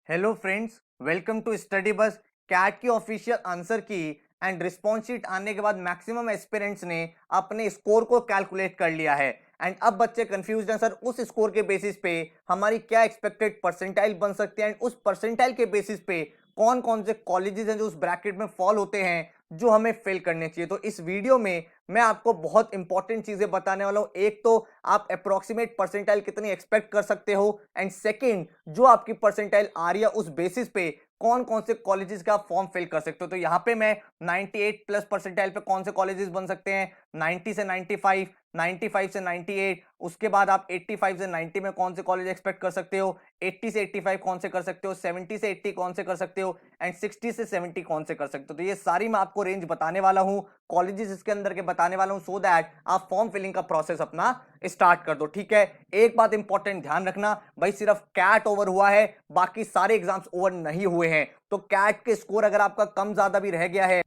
Hello friends, welcome to study bus. CAT की official answer key and response sheet आने के बाद maximum aspirants ने अपने स्कोर को कैलकुलेट कर लिया है। एंड अब बच्चे कंफ्यूज हैं सर, उस स्कोर के बेसिस पे हमारी क्या एक्सपेक्टेड परसेंटाइल बन सकते हैं एंड उस परसेंटाइल के बेसिस पे कौन कौन से कॉलेजेस हैं जो उस ब्रैकेट में फॉल होते हैं जो हमें फेल करने चाहिए। तो इस वीडियो में मैं आपको बहुत इंपॉर्टेंट चीजें बताने वाला हूं। एक तो आप अप्रोक्सीमेट परसेंटाइल कितनी एक्सपेक्ट कर सकते हो एंड सेकंड, जो आपकी परसेंटाइल आ रही है उस बेसिस पे कौन कौन से कॉलेजेस का फॉर्म फिल कर सकते हो। तो यहाँ पे मैं 98 प्लस परसेंटाइल पे कौन से कॉलेजेस बन सकते हैं, 90 से 95, 95 से 98, उसके बाद आप 85 से 90 में कौन से कॉलेज एक्सपेक्ट कर सकते हो, 80 से 85 कौन से कर सकते हो, 70 से 80 कौन से कर सकते हो एंड 60 से 70 कौन से कर सकते हो। तो ये सारी मैं आपको रेंज बताने वाला हूं, कॉलेजेस इसके अंदर के बताने वाला हूं, सो दैट आप फॉर्म फिलिंग का प्रोसेस अपना स्टार्ट कर दो। ठीक है, एक बात इंपॉर्टेंट ध्यान रखना भाई, सिर्फ कैट ओवर हुआ है, बाकी सारे एग्जाम्स ओवर नहीं हुए हैं। तो कैट के स्कोर अगर आपका कम ज्यादा भी रह गया है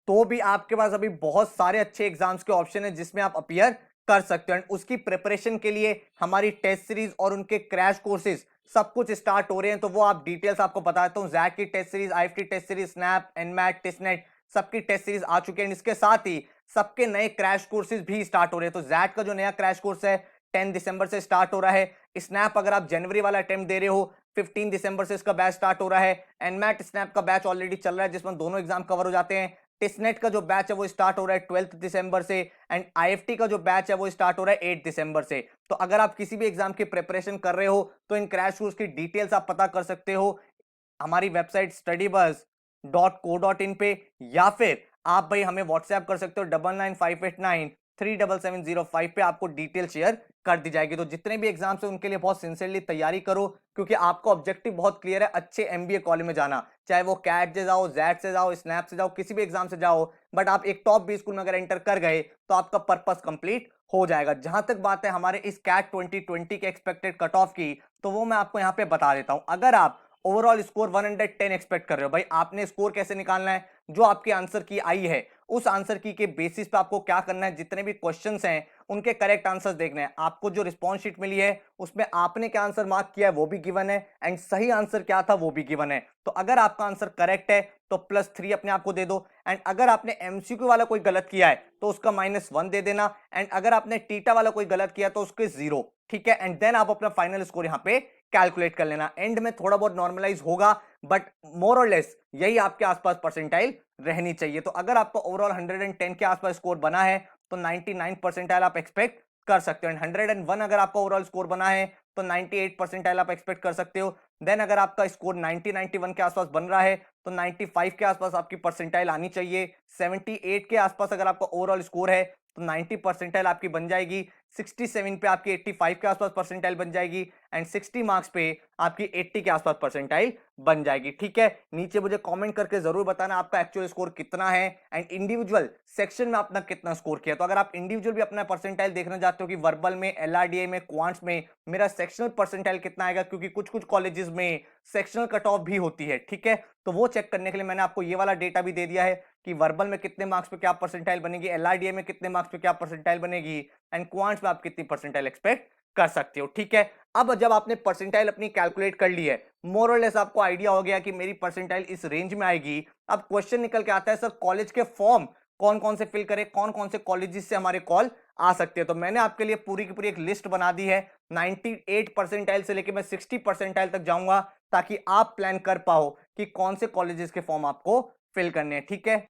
तो भी आपके पास अभी बहुत सारे अच्छे एग्जाम्स के ऑप्शन है जिसमें आप अपीयर कर सकते हो। एंड उसकी प्रिपरेशन के लिए हमारी टेस्ट सीरीज और उनके क्रैश कोर्सेज सब कुछ स्टार्ट हो रहे हैं। तो वो आप डिटेल्स आपको बताता हूं। जैक की test series, IIFT test series, SNAP, NMAT, TISSNET, सबकी टेस्ट सीरीज आ चुकी है। इसके साथ ही सबके नए क्रैश कोर्सेज भी स्टार्ट हो रहे हैं। तो जैक का जो नया क्रैश कोर्स है 10 दिसंबर से स्टार्ट हो रहा है। स्नैप अगर आप जनवरी वाला अटेम्प्ट दे रहे हो 15 दिसंबर से इसका बैच स्टार्ट हो रहा है। एनमैट स्नैप का बैच ऑलरेडी चल रहा है जिसमें दोनों एग्जाम कवर हो जाते हैं। टेस्टनेट का जो बैच है वो स्टार्ट हो रहा है 12 दिसंबर से एंड आईएफटी का जो बैच है वो स्टार्ट हो रहा है 8 दिसंबर से। तो अगर आप किसी भी एग्जाम की प्रिपरेशन कर रहे हो तो इन क्रैश कोर्स की डिटेल्स आप पता कर सकते हो हमारी वेबसाइट studybuzz.co.in पे, या फिर आप भाई हमें व्हाट्सएप कर सकते हो 9958937705 पे, आपको डिटेल शेयर कर दी जाएगी। तो जितने भी एग्जाम्स हैं उनके लिए बहुत सिंसियरली तैयारी करो, क्योंकि आपका ऑब्जेक्टिव बहुत क्लियर है, अच्छे एमबीए कॉलेज में जाना। चाहे वो कैट से जाओ, जैट से जाओ, स्नैप से जाओ, किसी भी एग्जाम से जाओ, बट आप एक टॉप 20 स्कूल में अगर एंटर कर गए तो आपका पर्पस कंप्लीट हो जाएगा। जहां तक बात है हमारे इस कैट 2020 के एक्सपेक्टेड कट ऑफ की, तो वो मैं आपको यहाँ पे बता देता हूं। अगर आप ओवरऑल स्कोर 110 एक्सपेक्ट कर रहे हो, भाई आपने स्कोर कैसे निकालना है, जो आपकी आंसर की आई है उस आंसर की के बेसिस पे आपको क्या करना है, जितने भी क्वेश्चंस हैं उनके करेक्ट आंसर्स देखने हैं। आपको जो रिस्पॉन्स शीट मिली है उसमें आपने क्या आंसर मार्क किया है वो भी गिवन है एंड सही आंसर क्या था वो भी गिवन है। तो अगर आपका आंसर करेक्ट है तो +3 अपने आप को दे दो एंड अगर आपने एमसीक्यू वाला कोई गलत किया है तो उसका -1 दे देना एंड अगर आपने टीटा वाला कोई गलत किया तो उसके 0। ठीक है, एंड देन आप अपना फाइनल स्कोर यहां पे कैलकुलेट कर लेना। एंड में थोड़ा बहुत नॉर्मलाइज होगा बट मोर और लेस यही आपके आसपास परसेंटाइल रहनी चाहिए। तो अगर आपका ओवरऑल 110 के आसपास स्कोर बना है तो 99 परसेंटाइल आप एक्सपेक्ट कर सकते हो। 101 अगर आपका ओवरऑल स्कोर बना है तो 98 परसेंटाइल आप एक्सपेक्ट कर सकते हो। देन अगर आपका स्कोर 91 के आसपास बन रहा है तो 95 के आसपास आपकी परसेंटाइल आनी चाहिए। 78 के आसपास अगर आपका ओवरऑल स्कोर है तो 90 परसेंटाइल आपकी बन जाएगी। 67 पे आपकी 85 के आसपास परसेंटाइल बन जाएगी एंड 60 मार्क्स पे आपकी 80 के आसपास परसेंटाइल बन जाएगी। ठीक है, नीचे मुझे कमेंट करके जरूर बताना आपका एक्चुअल स्कोर कितना है एंड इंडिविजुअल सेक्शन में आपने कितना स्कोर किया। तो अगर आप इंडिविजुअल भी अपना परसेंटाइल देखना चाहते हो कि वर्बल में, एलआरडीए में, क्वांट्स में मेरा सेक्शनल परसेंटाइल कितना आएगा, क्योंकि कुछ कुछ कॉलेजेस में सेक्शनल कट ऑफ भी होती है। ठीक है, तो वो चेक करने के लिए मैंने आपको ये वाला डेटा भी दे दिया है कि वर्बल में कितने मार्क्स पे क्या परसेंटाइल बनेगी, एलआरडीए में कितने मार्क्स पे क्या परसेंटाइल बनेगी एंड क्वांट्स में आप कितनी परसेंटाइल एक्सपेक्ट कर सकते हो। ठीक है, अब जब आपने परसेंटाइल अपनी कैलकुलेट कर ली है, मोर और लेस आपको आइडिया हो गया कि मेरी परसेंटाइल इस रेंज में आएगी। अब क्वेश्चन निकल के आता है सर कॉलेज के फॉर्म कौन कौन से फिल करें, कौन कौन से कॉलेजेस से हमारे कॉल आ सकते हैं। तो मैंने आपके लिए पूरी की पूरी एक लिस्ट बना दी है। 98 परसेंटाइल से लेके मैं 60 परसेंटाइल तक जाऊंगा ताकि आप प्लान कर पाओ कि कौन से कॉलेजेस के फॉर्म आपको फिल करने हैं। ठीक है,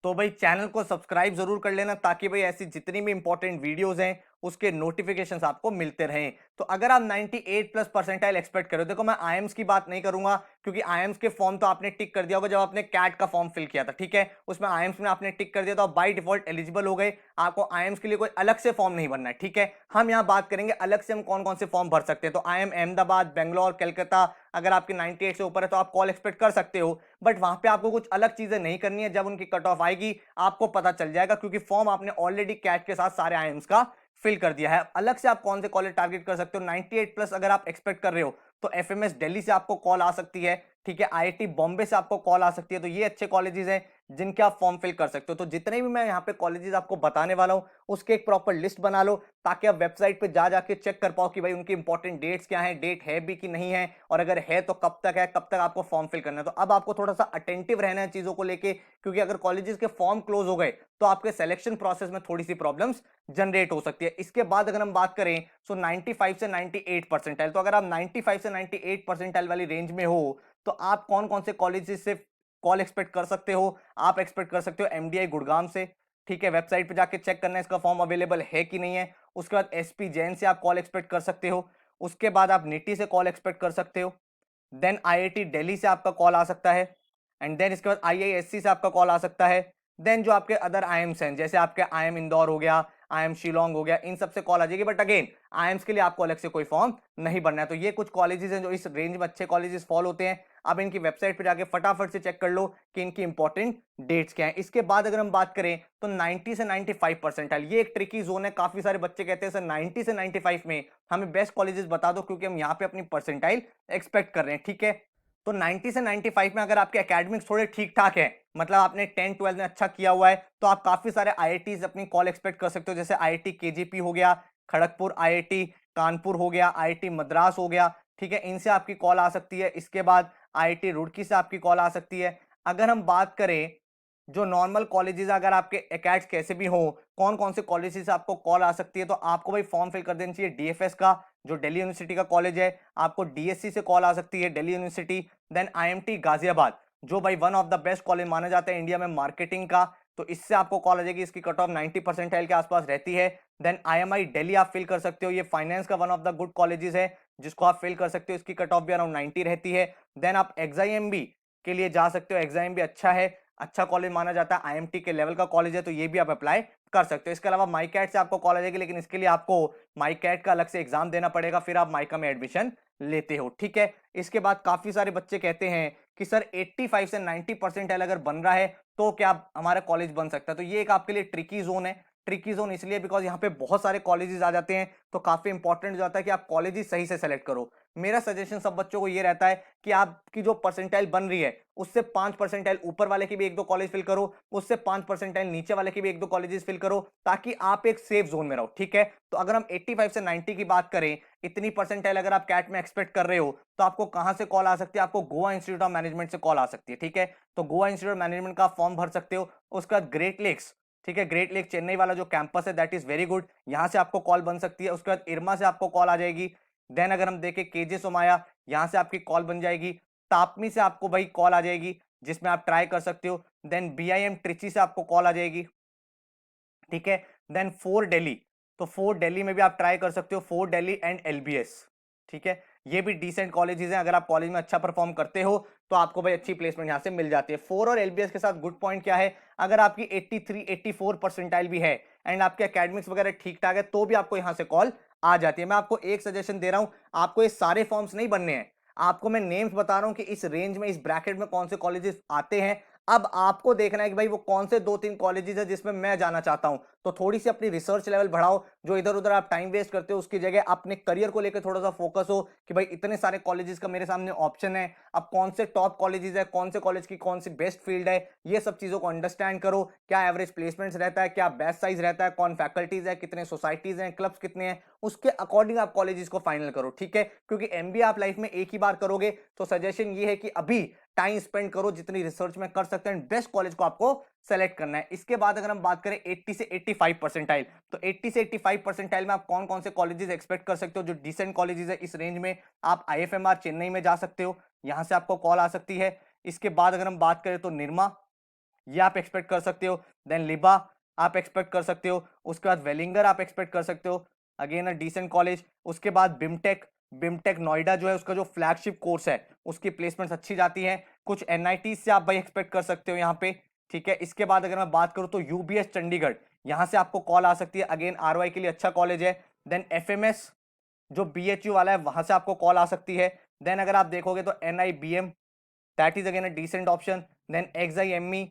तो भाई चैनल को सब्सक्राइब जरूर कर लेना ताकि भाई ऐसी जितनी भी इंपॉर्टेंट वीडियोस हैं उसके नोटिफिकेशंस आपको मिलते रहें। तो अगर आप 98 प्लस परसेंटाइल एक्सपेक्ट करो, देखो मैं आईएम्स की बात नहीं करूंगा क्योंकि आईएम्स के फॉर्म तो आपने टिक कर दिया होगा जब आपने कैट का फॉर्म फिल किया था। ठीक है, उसमें आईएम्स में आपने टिक कर दिया तो बाय डिफॉल्ट एलिजिबल हो गए, आपको आईएम्स के लिए कोई अलग से फॉर्म नहीं भरना है। ठीक है, हम यहाँ बात करेंगे अलग से हम कौन कौन से फॉर्म भर सकते हैं। तो आईएम अहमदाबाद, बेंगलोर, कलकत्ता, अगर आपकी 98 से ऊपर है तो आप कॉल एक्सपेक्ट कर सकते हो, बट वहां पे आपको कुछ अलग चीजें नहीं करनी है। जब उनकी कट ऑफ आएगी आपको पता चल जाएगा, क्योंकि फॉर्म आपने ऑलरेडी कैट के साथ सारे आईएम्स का फिल कर दिया है। अलग से आप कौन से कॉलेज टारगेट कर सकते हो, 98 प्लस अगर आप एक्सपेक्ट कर रहे हो तो एफएमएस दिल्ली से आपको कॉल आ सकती है, ठीक है, आईआईटी बॉम्बे से आपको कॉल आ सकती है। तो ये अच्छे कॉलेजेस हैं जिनके आप फॉर्म फिल कर सकते हो। तो जितने भी मैं यहाँ पे कॉलेजेस आपको बताने वाला हूँ उसके एक प्रॉपर लिस्ट बना लो, ताकि आप वेबसाइट पे जा जाके चेक कर पाओ कि भाई उनकी इंपॉर्टेंट डेट्स क्या है, डेट है भी कि नहीं है, और अगर है तो कब तक है, कब तक आपको फॉर्म फिल करना है। तो अब आपको थोड़ा सा अटेंटिव रहना है चीजों को लेके, क्योंकि अगर कॉलेजेस के फॉर्म क्लोज हो गए तो आपके सिलेक्शन प्रोसेस में थोड़ी सी प्रॉब्लम्स जनरेट हो सकती है। इसके बाद अगर हम बात करें तो 95 से 98 परसेंटाइल, तो अगर आप 95 से 98 परसेंटाइल वाली रेंज में हो तो आप कौन कौन से कॉलेजेस से कॉल एक्सपेक्ट कर सकते हो? आप एक्सपेक्ट कर सकते हो एमडीआई गुड़गांव से, ठीक है, वेबसाइट पे जाके चेक करना है इसका फॉर्म अवेलेबल है कि नहीं है। उसके बाद एसपी जैन से आप कॉल एक्सपेक्ट कर सकते हो। उसके बाद आप निटी से कॉल एक्सपेक्ट कर सकते हो। देन आईआईटी दिल्ली से आपका कॉल आ सकता है। एंड देन इसके बाद आईआईएससी से आपका कॉल आ सकता है। देन जो आपके अदर आईएम्स हैं, जैसे आपके आईएम इंदौर हो गया, आईएम शिलोंग हो गया, इन सब से कॉल आ जाएगी। बट अगेन आईएम्स के लिए आपको अलग से कोई फॉर्म नहीं भरना है। तो ये कुछ कॉलेजेस हैं जो इस रेंज में अच्छे कॉलेजेस फॉल होते हैं। आप इनकी वेबसाइट पे जाके फटाफट से चेक कर लो कि इनकी इंपॉर्टेंट डेट्स क्या हैं। इसके बाद अगर हम बात करें तो 90 से 95 परसेंटाइल, ये एक ट्रिकी जोन है। काफी सारे बच्चे कहते हैं सर 90 से 95 में हमें बेस्ट कॉलेजेस बता दो, क्योंकि हम यहाँ पे अपनी परसेंटाइल एक्सपेक्ट कर रहे हैं, ठीक है। तो 90 से 95 में अगर आपके एकेडमिक्स थोड़े ठीक ठाक है, मतलब आपने 10 12 में अच्छा किया हुआ है, तो आप काफी सारे आईआईटीज अपनी कॉल एक्सपेक्ट कर सकते हो। जैसे आईआईटी केजीपी हो गया, खड़गपुर आईआईटी कानपुर हो गया, आईआईटी मद्रास हो गया, ठीक है, इनसे आपकी कॉल आ सकती है। इसके बाद आईआईटी रुड़की से आपकी कॉल आ सकती है। अगर हम बात करें जो नॉर्मल कॉलेजेस, अगर आपके एकेड्स कैसे भी हो, कौन कौन से कॉलेजेस से आपको कॉल आ सकती है, तो आपको भाई फॉर्म फिल कर देना चाहिए डीएफएस का, जो दिल्ली यूनिवर्सिटी का कॉलेज है। आपको डीएससी से कॉल आ सकती है, Delhi University. Then IMT Ghaziabad, जो भाई one of the best college माना जाता है इंडिया में मार्केटिंग का, तो इससे आपको कॉल आ जाएगी। इसकी कट ऑफ 90 परसेंटाइल के आसपास रहती है। देन आईएमआई दिल्ली आप फिल कर सकते हो, ये फाइनेंस का one of the good colleges है जिसको आप फिल कर सकते हो। इसकी कट ऑफ भी अराउंड 90 रहती है। देन आप एग्जाइएमबी के लिए जा सकते हो, एग्जाइएमबी अच्छा है, अच्छा कॉलेज माना जाता है, आईएमटी के लेवल का कॉलेज है, तो ये भी आप अप्लाई कर सकते हो। इसके अलावा माईकैट से आपको कॉल आ जाएगी, लेकिन इसके लिए आपको माईकैट का अलग से एग्जाम देना पड़ेगा, फिर आप माइका में एडमिशन लेते हो, ठीक है। इसके बाद काफी सारे बच्चे कहते हैं कि सर 85 से 90 परसेंटाइल अगर बन रहा है तो क्या हमारा कॉलेज बन सकता है? तो ये एक आपके लिए ट्रिकी जोन है। ट्रिकी जोन इसलिए बिकॉज यहाँ पे बहुत सारे कॉलेजेस आ जाते हैं, तो काफी इंपॉर्टेंट हो जाता है कि आप कॉलेजेस सही से सेलेक्ट करो। मेरा सजेशन सब बच्चों को ये रहता है कि आपकी जो परसेंटाइल बन रही है उससे 5 परसेंटाइल ऊपर वाले की भी एक दो कॉलेज फिल करो, उससे 5 परसेंटाइल नीचे वाले की भी एक दो कॉलेजेस फिल करो, ताकि आप एक सेफ जोन में रहो, ठीक है। तो अगर हम 85 से 90 की बात करें, इतनी परसेंटाइल अगर आप कैट में एक्सपेक्ट कर रहे हो, तो आपको कहां से कॉल आ सकती है? आपको गोवा इंस्टीट्यूट ऑफ मैनेजमेंट से कॉल आ सकती है, ठीक है। तो गोवा इंस्टीट्यूट ऑफ मैनेजमेंट का फॉर्म भर सकते हो। उसका ग्रेट लेक्स, ठीक है, ग्रेट लेक चेन्नई वाला जो कैंपस है दैट इज वेरी गुड, यहां से आपको कॉल बन सकती है। उसके बाद इरमा से आपको कॉल आ जाएगी। देन अगर हम देखें केजे सोमाया, यहां से आपकी कॉल बन जाएगी। तापमी से आपको भाई कॉल आ जाएगी, जिसमें आप ट्राई कर सकते हो। देन बीआईएम ट्रिची से आपको कॉल आ जाएगी, ठीक है। देन फोर दिल्ली, तो फोर दिल्ली में भी आप ट्राई कर सकते हो, फोर दिल्ली एंड एलबीएस, ठीक है। ये भी डिसेंट कॉलेजेस हैं, अगर आप कॉलेज में अच्छा परफॉर्म करते हो तो आपको भाई अच्छी प्लेसमेंट यहां से मिल जाती है। फोर और एलबीएस के साथ गुड पॉइंट क्या है, अगर आपकी 83 84 परसेंटाइल भी है एंड आपके एकेडमिक्स वगैरह ठीक ठाक है, तो भी आपको यहां से कॉल आ जाती है। मैं आपको एक सजेशन दे रहा हूं, आपको ये सारे फॉर्म्स नहीं बनने हैं, आपको मैं नेम्स बता रहा हूं कि इस रेंज में, इस ब्रैकेट में कौन से कॉलेजेस आते हैं। अब आपको देखना है कि भाई वो कौन से दो तीन कॉलेजेस है जिसमें मैं जाना चाहता हूं। तो थोड़ी सी अपनी रिसर्च लेवल बढ़ाओ, जो इधर उधर आप टाइम वेस्ट करते हो उसकी जगह अपने करियर को लेकर थोड़ा सा फोकस हो कि भाई इतने सारे कॉलेजेस का मेरे सामने ऑप्शन है, अब कौन से टॉप कॉलेजेस है, कौन से कॉलेज की कौन सी बेस्ट फील्ड है, ये सब चीजों को अंडरस्टैंड करो। क्या एवरेज प्लेसमेंट्स रहता है, क्या बैच साइज रहता है, कौन फैकल्टीज है, कितने सोसाइटीज हैं, क्लब्स कितने हैं, उसके अकॉर्डिंग आप कॉलेजेस को फाइनल करो, ठीक है। क्योंकि एमबीए आप लाइफ में एक ही बार करोगे, तो सजेशन ये है कि अभी टाइम स्पेंड करो जितनी रिसर्च में कर सकते हैं, बेस्ट कॉलेज को आपको सेलेक्ट करना है। इसके बाद अगर हम बात करें 80 से 85 परसेंटाइल, तो 80 से 85 परसेंटाइल में आप कौन कौन से कॉलेजेस एक्सपेक्ट कर सकते हो जो डिसेंट कॉलेजेस है इस रेंज में? आप आईएफएमआर चेन्नई में जा सकते हो, यहां से आपको कॉल आ सकती है। इसके बाद अगर हम बात करें तो निरमा, ये आप एक्सपेक्ट कर सकते हो। देन लिबा आप एक्सपेक्ट कर सकते हो। उसके बाद वेलिंगर आप एक्सपेक्ट कर सकते हो, अगेन अ डिसेंट कॉलेज। उसके बाद बिमटेक, बिमटेक नोएडा जो है उसका जो फ्लैगशिप कोर्स है उसकी प्लेसमेंट्स अच्छी जाती है। कुछ एनआईटी से आप भाई एक्सपेक्ट कर सकते हो यहाँ पे, ठीक है। इसके बाद अगर मैं बात करूँ तो यूबीएस चंडीगढ़, यहां से आपको कॉल आ सकती है, अगेन आरवाई के लिए अच्छा कॉलेज है। देन एफएमएस जो बीएचयू वाला है वहां से आपको कॉल आ सकती है। देन अगर आप देखोगे तो NIBM, that is again a decent option. Then XIME,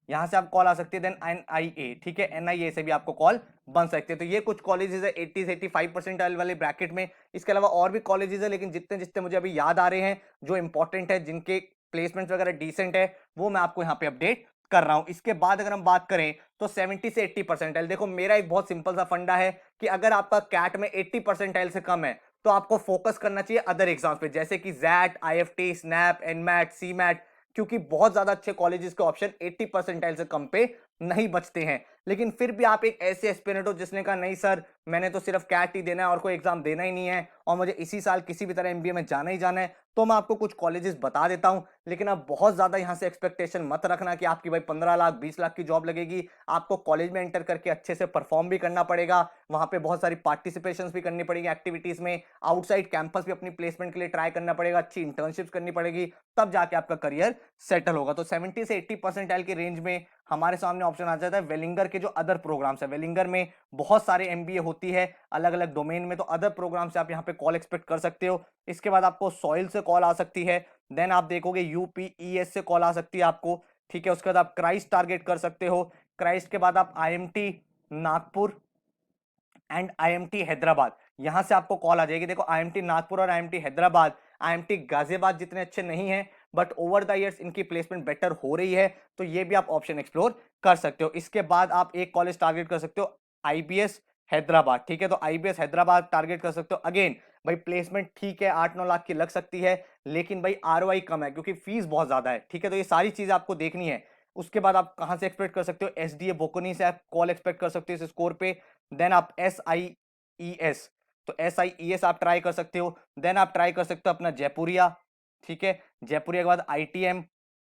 यहां से आप कॉल आ सकती है। देन एनआईए, ठीक है, एनआईए से भी आपको कॉल बन सकते हैं। तो ये कुछ कॉलेजेस है 80 से 85 परसेंटाइल वाले ब्रैकेट में। इसके अलावा और भी कॉलेजेस है, लेकिन जितने जितने मुझे अभी याद आ रहे हैं जो इंपॉर्टेंट है, जिनके प्लेसमेंट वगैरह डिसेंट है, वो मैं आपको यहाँ पे अपडेट कर रहा हूं। इसके बाद अगर हम बात करें तो 70 से 80 परसेंटाइल, देखो मेरा एक बहुत सिंपल सा फंडा है कि अगर आपका कैट में 80 परसेंटाइल से कम है तो आपको फोकस करना चाहिए अदर एग्जाम्स पे, जैसे कि XAT, IIFT, SNAP, NMAT, CMAT, क्योंकि बहुत ज्यादा अच्छे कॉलेजेस के ऑप्शन 80 परसेंटाइल से कम पे नहीं बचते हैं। लेकिन फिर भी आप एक ऐसे एस्पिरेंट हो जिसने कहा नहीं सर मैंने तो सिर्फ कैट ही देना है और कोई एग्जाम देना ही नहीं है और मुझे इसी साल किसी भी तरह एमबीए में जाना ही जाना है, तो मैं आपको कुछ कॉलेजेस बता देता हूं। लेकिन आप बहुत ज्यादा यहां से एक्सपेक्टेशन मत रखना कि आपकी भाई 15 लाख 20 लाख की जॉब लगेगी। आपको कॉलेज में एंटर करके अच्छे से परफॉर्म भी करना पड़ेगा, वहां पे बहुत सारी पार्टिसिपेशन भी करनी पड़ेगी एक्टिविटीज में, आउटसाइड कैंपस भी अपनी प्लेसमेंट के लिए ट्राई करना पड़ेगा, अच्छी इंटर्नशिप करनी पड़ेगी, तब जाके आपका करियर सेटल होगा। तो 70 से 80 परसेंटाइल की रेंज में हमारे सामने ऑप्शन आ जाता है वेलिंगर के जो अदर प्रोग्राम्स है। वेलिंगर में बहुत सारे एमबीए होती है अलग अलग डोमेन में, तो अदर प्रोग्राम से आप यहाँ पे कॉल एक्सपेक्ट कर सकते हो। इसके बाद आपको सॉइल से कॉल आ सकती है, देन आप देखोगे यूपीईएस से कॉल आ सकती है आपको, ठीक है। उसके बाद आप क्राइस्ट टारगेट कर सकते हो, क्राइस्ट के बाद आप IMT Nagpur and IMT Hyderabad, यहां से आपको कॉल आ जाएगी। देखो आईएमटी नागपुर और आईएमटी हैदराबाद, आईएमटी गाजियाबाद जितने अच्छे नहीं हैं बट ओवर द इयर्स इनकी प्लेसमेंट बेटर हो रही है, तो ये भी आप ऑप्शन एक्सप्लोर कर सकते हो। इसके बाद आप एक कॉलेज टारगेट कर सकते हो आईबीएस हैदराबाद, ठीक है। तो आईबीएस हैदराबाद टारगेट कर सकते हो। अगेन भाई प्लेसमेंट ठीक है 8-9 लाख की लग सकती है, लेकिन भाई आरओआई कम है क्योंकि फीस बहुत ज्यादा है, ठीक है। तो ये सारी चीजें आपको देखनी है। उसके बाद आप कहां से एक्सपेक्ट कर सकते हो, एसडीए बोकोनी से आप कॉल एक्सपेक्ट कर सकते हो इस स्कोर पे। देन आप एसआईईएस, तो एसआईईएस आप ट्राई कर सकते हो। देन आप ट्राई कर सकते हो अपना जयपुरिया, ठीक है। जयपुरिया के बाद आईटीएम,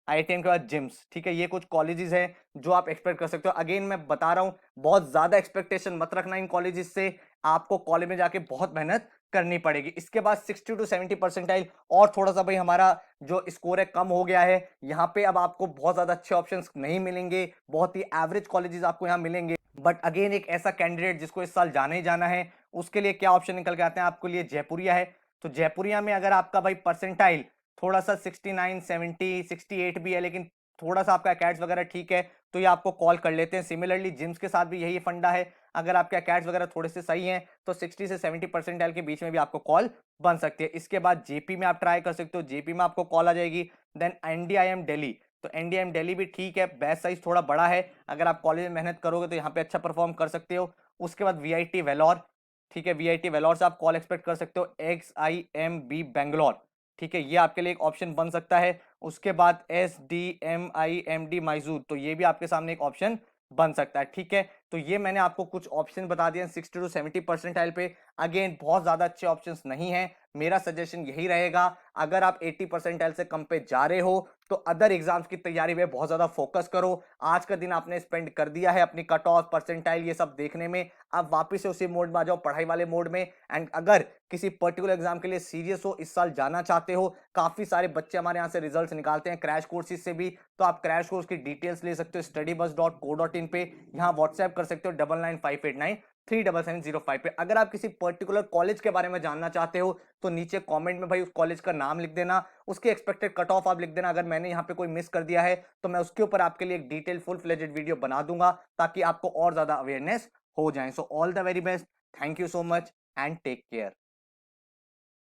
आईटीएम के बाद जिम्स, ठीक है। ये कुछ कॉलेजेस हैं जो आप एक्सपेक्ट कर सकते हो। अगेन मैं बता रहा हूं बहुत ज्यादा एक्सपेक्टेशन मत रखना इन कॉलेजेस से, आपको कॉलेज में जाके बहुत मेहनत करनी पड़ेगी। इसके बाद 60 टू 70 परसेंटाइल और थोड़ा सा भाई हमारा जो स्कोर है कम हो गया है, यहाँ पे अब आपको बहुत ज्यादा अच्छे ऑप्शंस नहीं मिलेंगे, बहुत ही एवरेज कॉलेजेस आपको यहाँ मिलेंगे। बट अगेन एक ऐसा कैंडिडेट जिसको इस साल जाना ही जाना है, उसके लिए क्या ऑप्शन निकल के आते हैं आपके लिए, जयपुरिया है। तो जयपुरिया में अगर आपका भाई परसेंटाइल थोड़ा सा 69, 70, 68 भी है, लेकिन थोड़ा सा आपका कैट्स वगैरह ठीक है, तो ये आपको कॉल कर लेते हैं। सिमिलरली जिम्स के साथ भी यही फंडा है, अगर आपके कैट्स वगैरह थोड़े से सही हैं तो 60 से 70 परसेंटाइल के बीच में भी आपको कॉल बन सकती है। इसके बाद जेपी में आप ट्राई कर सकते हो, जेपी में आपको कॉल आ जाएगी। देन एनडीआईएम दिल्ली, तो एनडीआईएम दिल्ली भी ठीक है, बैच साइज थोड़ा बड़ा है, अगर आप कॉलेज में मेहनत करोगे तो यहाँ पे अच्छा परफॉर्म कर सकते हो। उसके बाद वीआईटी वेलोर, ठीक है, वीआईटी वेलोर से आप कॉल एक्सपेक्ट कर सकते हो। एक्सआईएमबी बैंगलोर, ठीक है, ये आपके लिए एक ऑप्शन बन सकता है। उसके बाद S D M I M D Mysore, तो ये भी आपके सामने एक ऑप्शन बन सकता है, ठीक है। तो ये मैंने आपको कुछ ऑप्शन बता दिए 60 टू 70 परसेंटाइल पे। अगेन बहुत ज्यादा अच्छे ऑप्शंस नहीं है, मेरा सजेशन यही रहेगा अगर आप 80 परसेंटाइल से कम पे जा रहे हो तो अदर एग्जाम्स की तैयारी में बहुत ज्यादा फोकस करो। आज का दिन आपने स्पेंड कर दिया है अपनी कट ऑफ परसेंटाइल ये सब देखने में, अब वापस से उसी मोड में आ जाओ, पढ़ाई वाले मोड में। एंड अगर किसी पर्टिकुलर एग्जाम के लिए सीरियस हो, इस साल जाना चाहते हो, काफी सारे बच्चे हमारे यहाँ से रिजल्ट्स निकालते हैं क्रैश कोर्सेज से भी, तो आप क्रैश कोर्स की डिटेल्स ले सकते हो studybus.co.in पे, यहाँ व्हाट्सएप कर सकते हो 9958937705 पे। अगर आप किसी पर्टिकुलर कॉलेज के बारे में जानना चाहते हो तो नीचे कमेंट में भाई उस कॉलेज का नाम लिख देना, उसकी एक्सपेक्टेड कट ऑफ आप लिख देना। अगर मैंने यहाँ पे कोई मिस कर दिया है तो मैं उसके ऊपर आपके लिए एक डिटेल फुल फ्लेजेड वीडियो बना दूंगा ताकि आपको और ज्यादा अवेयरनेस हो जाए। So all the very best, thank you so much and take care.